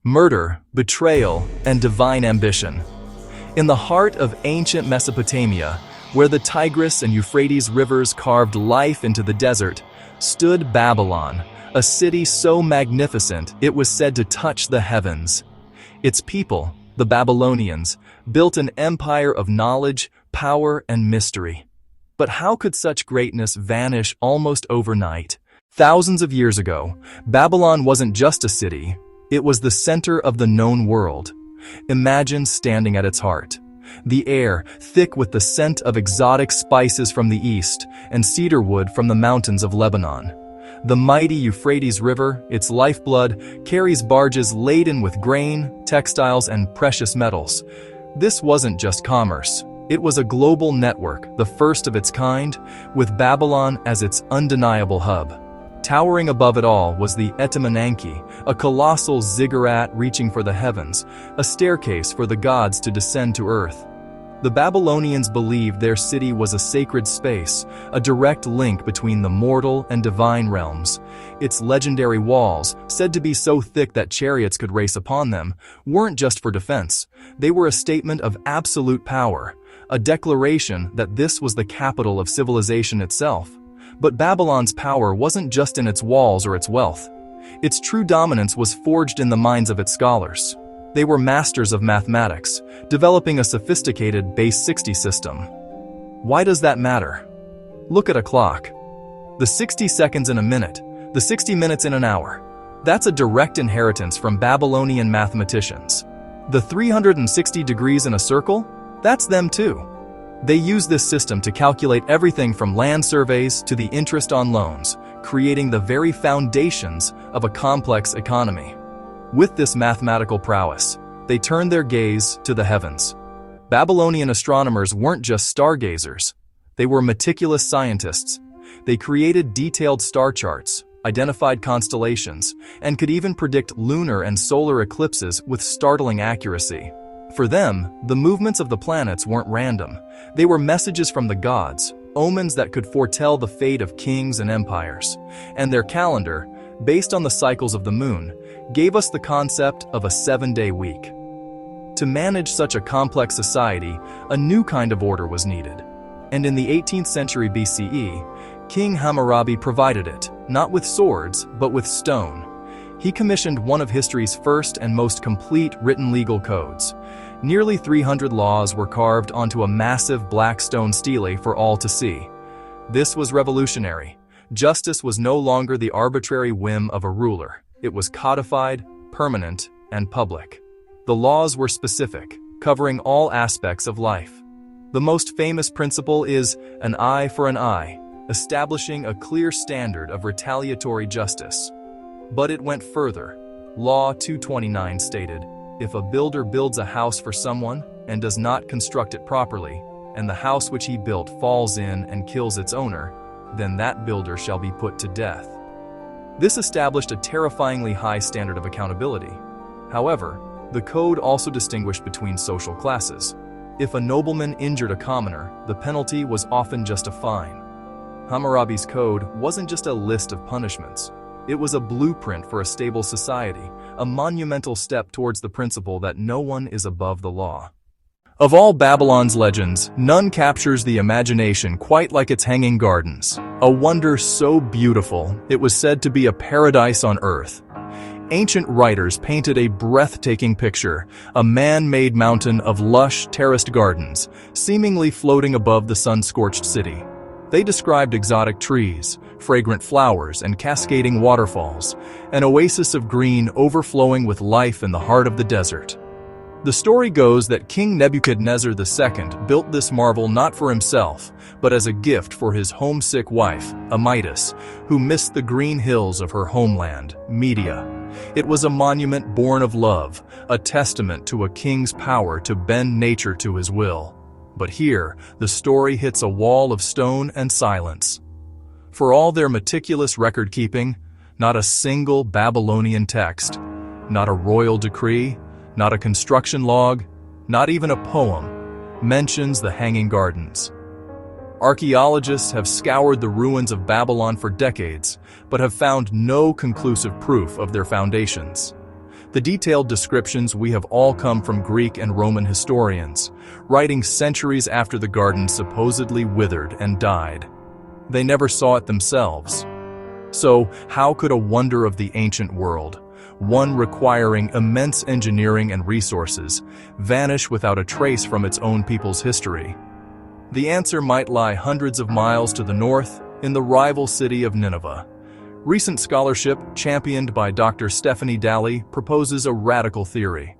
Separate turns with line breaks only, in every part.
murder, betrayal, and divine ambition. In the heart of ancient Mesopotamia, where the Tigris and Euphrates rivers carved life into the desert, stood Babylon, a city so magnificent it was said to touch the heavens. Its people, the Babylonians, built an empire of knowledge, power, and mystery. But how could such greatness vanish almost overnight? Thousands of years ago, Babylon wasn't just a city, it was the center of the known world. Imagine standing at its heart. The air, thick with the scent of exotic spices from the east and cedar wood from the mountains of Lebanon. The mighty Euphrates River, its lifeblood, carries barges laden with grain, textiles, and precious metals. This wasn't just commerce. It was a global network, the first of its kind, with Babylon as its undeniable hub. Towering above it all was the Etemenanki, a colossal ziggurat reaching for the heavens, a staircase for the gods to descend to earth. The Babylonians believed their city was a sacred space, a direct link between the mortal and divine realms. Its legendary walls, said to be so thick that chariots could race upon them, weren't just for defense. They were a statement of absolute power, a declaration that this was the capital of civilization itself. But Babylon's power wasn't just in its walls or its wealth. Its true dominance was forged in the minds of its scholars. They were masters of mathematics, developing a sophisticated base 60 system. Why does that matter? Look at a clock. The 60 seconds in a minute, the 60 minutes in an hour. That's a direct inheritance from Babylonian mathematicians. The 360 degrees in a circle? That's them too. They use this system to calculate everything from land surveys to the interest on loans, creating the very foundations of a complex economy. With this mathematical prowess, they turned their gaze to the heavens. Babylonian astronomers weren't just stargazers. They were meticulous scientists. They created detailed star charts, identified constellations, and could even predict lunar and solar eclipses with startling accuracy. For them, the movements of the planets weren't random. They were messages from the gods, omens that could foretell the fate of kings and empires. And their calendar, based on the cycles of the moon, gave us the concept of a 7-day week. To manage such a complex society, a new kind of order was needed. And in the 18th century BCE, King Hammurabi provided it, not with swords, but with stone. He commissioned one of history's first and most complete written legal codes. Nearly 300 laws were carved onto a massive black stone stele for all to see. This was revolutionary. Justice was no longer the arbitrary whim of a ruler. It was codified, permanent, and public. The laws were specific, covering all aspects of life. The most famous principle is an eye for an eye, establishing a clear standard of retaliatory justice. But it went further. Law 229 stated, if a builder builds a house for someone and does not construct it properly, and the house which he built falls in and kills its owner, then that builder shall be put to death. This established a terrifyingly high standard of accountability. However, the code also distinguished between social classes. If a nobleman injured a commoner, the penalty was often just a fine. Hammurabi's code wasn't just a list of punishments. It was a blueprint for a stable society, a monumental step towards the principle that no one is above the law. Of all Babylon's legends, none captures the imagination quite like its hanging gardens, a wonder so beautiful it was said to be a paradise on earth. Ancient writers painted a breathtaking picture, a man-made mountain of lush, terraced gardens, seemingly floating above the sun-scorched city. They described exotic trees, fragrant flowers, and cascading waterfalls, an oasis of green overflowing with life in the heart of the desert. The story goes that King Nebuchadnezzar II built this marvel not for himself, but as a gift for his homesick wife, Amytis, who missed the green hills of her homeland, Media. It was a monument born of love, a testament to a king's power to bend nature to his will. But here, the story hits a wall of stone and silence. For all their meticulous record-keeping, not a single Babylonian text, not a royal decree, not a construction log, not even a poem, mentions the Hanging Gardens. Archaeologists have scoured the ruins of Babylon for decades, but have found no conclusive proof of their foundations. The detailed descriptions we have all come from Greek and Roman historians, writing centuries after the garden supposedly withered and died. They never saw it themselves. So, how could a wonder of the ancient world, one requiring immense engineering and resources, vanish without a trace from its own people's history? The answer might lie hundreds of miles to the north, in the rival city of Nineveh. Recent scholarship, championed by Dr. Stephanie Daly, proposes a radical theory.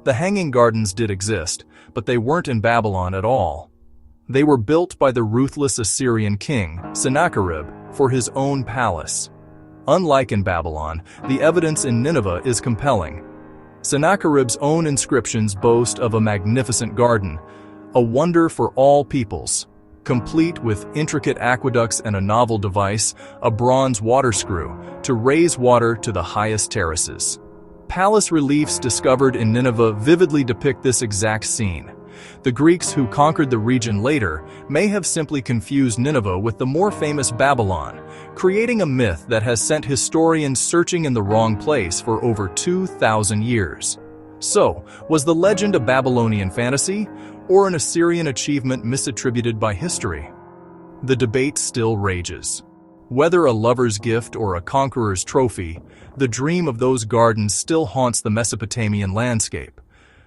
The Hanging Gardens did exist, but they weren't in Babylon at all. They were built by the ruthless Assyrian king, Sennacherib, for his own palace. Unlike in Babylon, the evidence in Nineveh is compelling. Sennacherib's own inscriptions boast of a magnificent garden, a wonder for all peoples, complete with intricate aqueducts and a novel device, a bronze water screw, to raise water to the highest terraces. Palace reliefs discovered in Nineveh vividly depict this exact scene. The Greeks who conquered the region later may have simply confused Nineveh with the more famous Babylon, creating a myth that has sent historians searching in the wrong place for over 2,000 years. So, was the legend a Babylonian fantasy, or an Assyrian achievement misattributed by history? The debate still rages. Whether a lover's gift or a conqueror's trophy, the dream of those gardens still haunts the Mesopotamian landscape.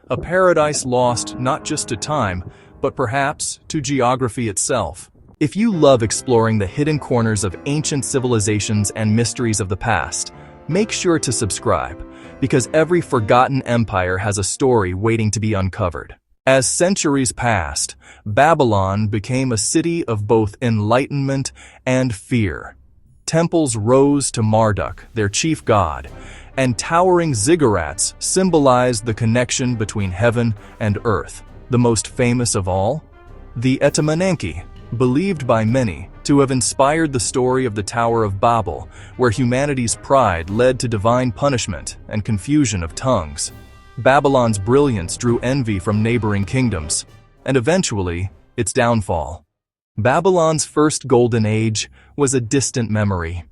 A paradise lost not just to time, but perhaps to geography itself. If you love exploring the hidden corners of ancient civilizations and mysteries of the past, make sure to subscribe, because every forgotten empire has a story waiting to be uncovered. As centuries passed, Babylon became a city of both enlightenment and fear. Temples rose to Marduk, their chief god, and towering ziggurats symbolized the connection between heaven and earth. The most famous of all? The Etemenenki, believed by many to have inspired the story of the Tower of Babel, where humanity's pride led to divine punishment and confusion of tongues. Babylon's brilliance drew envy from neighboring kingdoms, and eventually, its downfall. Babylon's first golden age was a distant memory.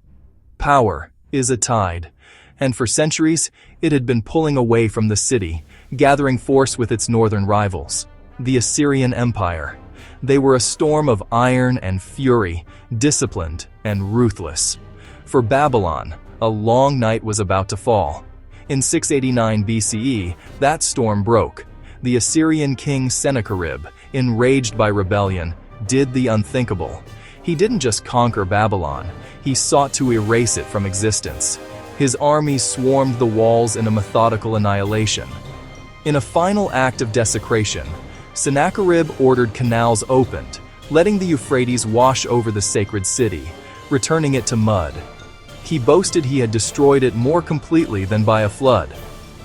Power is a tide, and for centuries, it had been pulling away from the city, gathering force with its northern rivals, the Assyrian Empire. They were a storm of iron and fury, disciplined and ruthless. For Babylon, a long night was about to fall. In 689 BCE, that storm broke. The Assyrian king Sennacherib, enraged by rebellion, did the unthinkable. He didn't just conquer Babylon, he sought to erase it from existence. His armies swarmed the walls in a methodical annihilation. In a final act of desecration, Sennacherib ordered canals opened, letting the Euphrates wash over the sacred city, returning it to mud. He boasted he had destroyed it more completely than by a flood.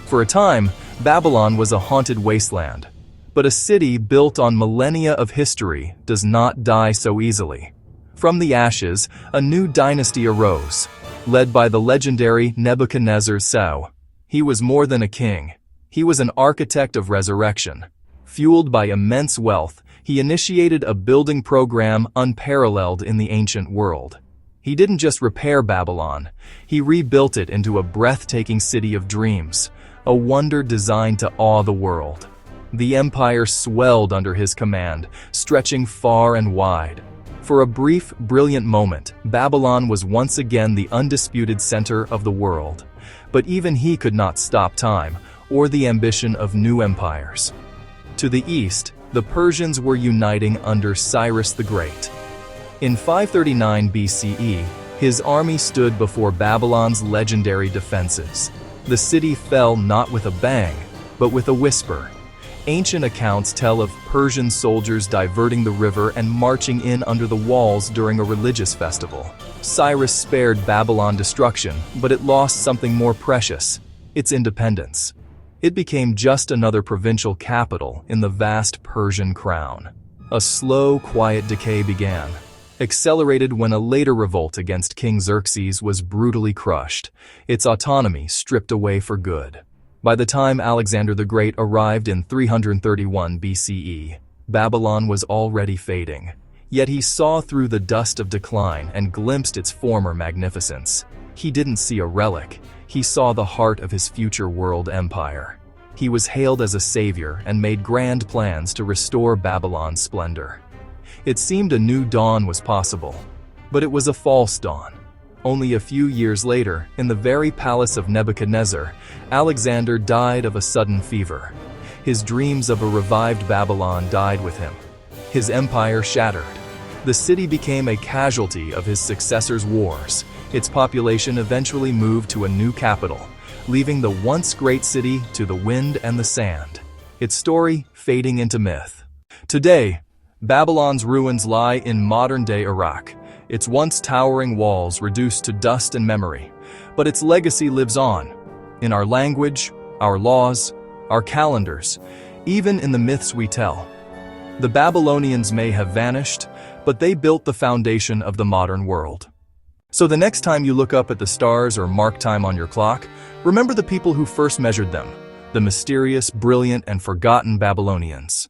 For a time, Babylon was a haunted wasteland. But a city built on millennia of history does not die so easily. From the ashes, a new dynasty arose, led by the legendary Nebuchadnezzar. He was more than a king. He was an architect of resurrection. Fueled by immense wealth, he initiated a building program unparalleled in the ancient world. He didn't just repair Babylon, he rebuilt it into a breathtaking city of dreams, a wonder designed to awe the world. The empire swelled under his command, stretching far and wide. For a brief, brilliant moment, Babylon was once again the undisputed center of the world. But even he could not stop time, or the ambition of new empires. To the east, the Persians were uniting under Cyrus the Great. In 539 BCE, his army stood before Babylon's legendary defenses. The city fell not with a bang, but with a whisper. Ancient accounts tell of Persian soldiers diverting the river and marching in under the walls during a religious festival. Cyrus spared Babylon destruction, but it lost something more precious: its independence. It became just another provincial capital in the vast Persian crown. A slow, quiet decay began, accelerated when a later revolt against King Xerxes was brutally crushed, its autonomy stripped away for good. By the time Alexander the Great arrived in 331 BCE, Babylon was already fading. Yet he saw through the dust of decline and glimpsed its former magnificence. He didn't see a relic, he saw the heart of his future world empire. He was hailed as a savior and made grand plans to restore Babylon's splendor. It seemed a new dawn was possible, but it was a false dawn. Only a few years later, in the very palace of Nebuchadnezzar, Alexander died of a sudden fever. His dreams of a revived Babylon died with him. His empire shattered. The city became a casualty of his successor's wars. Its population eventually moved to a new capital, leaving the once great city to the wind and the sand, its story fading into myth. Today, Babylon's ruins lie in modern-day Iraq, its once towering walls reduced to dust and memory. But its legacy lives on, in our language, our laws, our calendars, even in the myths we tell. The Babylonians may have vanished, but they built the foundation of the modern world. So the next time you look up at the stars or mark time on your clock, remember the people who first measured them, the mysterious, brilliant, and forgotten Babylonians.